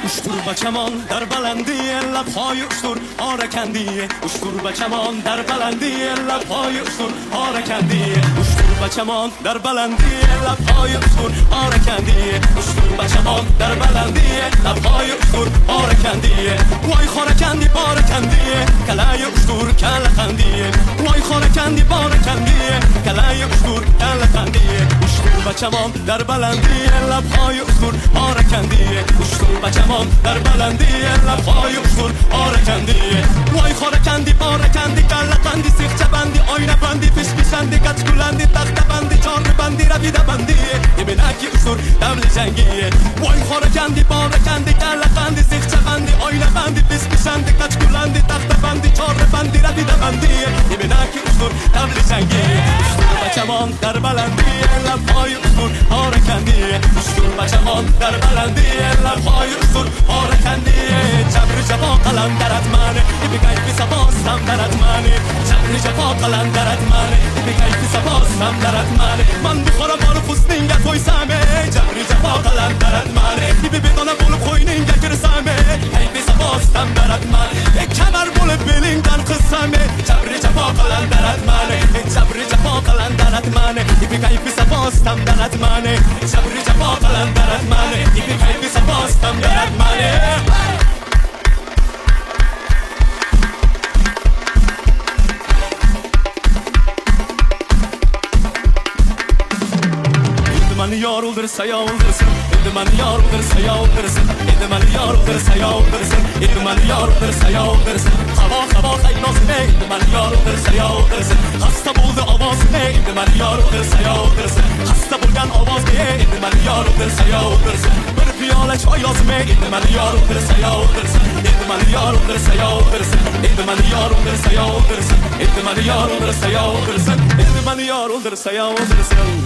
اشتر و کمان در بلندی لبهای اشتر آرکندیه اشتر و کمان در بلندی لبهای اشتر آرکندیه اشتر و کمان در بلندی لبهای اشتر آرکندیه اشتر و کمان در بلندی لبهای اشتر آرکندیه وای خورکندی بارکندیه کلای اشتر کلخندیه وای خورکندی بارکندیه کلای اشتر کلخندیه اشتر و کمان در بلندی لبهای اشتر آرکندیه اشتر و کمان در بلندی لبهای اشتر آرکندیه وای خورکندی بارکندی کلخندی سیخچه بندی آینه بندی پیش پیشندی گچ کلندی تخت بندی چار بندی رویده بندیه یه بنکی اشتر دبل جنگیه وای خورکندی بارکندی کلخندی سیخچه بندی آینه بندی پیش پیشندی گچ کلندی تخت بندی چار بندی رویده بندیه یه بنکی اشتر دبل جنگیه اشتر و کمان در بلندی لبهای اشتر آرکندیه اشتر و کمان در بلندی لبهای اشتر آرکندیه جبر جفا قلندرت منه ای بگیفی سباستم درت منه جبر جفا قلندرت منه ای بگیفی سباستم درت منه من بخورم بارو پوستینگه توی سمه جبر جفا قلندرت منه ای بدانم بولو خوینینگه گرسمه ای بی سباستم درت منه ای کمر بول بلینگن قسمه جبر جفا قلندرت منه ای جبر جفا قلندرت منه ای بگیفی سباستم درت منه جبر جفا قلندرت منه ای بگیفی سباستم درت منه من yar olursa ya olursun İdman yar olursa ya olursun İdman yar olursa ya olursun İdman yar olursa ya olursun Hava hava kaynos ne İdman yar olursa ya olursun Hasta buldu avaz ne İdman yar olursa ya olursun Hasta bulgan avaz ne İdman yar olursa ya olursun Bir piyale çay yazme İdman yar olursa ya olursun İdman yar olursa ya olursun İdman yar olursa ya olursun İdman yar olursa ya olursun İdman yar olursa ya olursun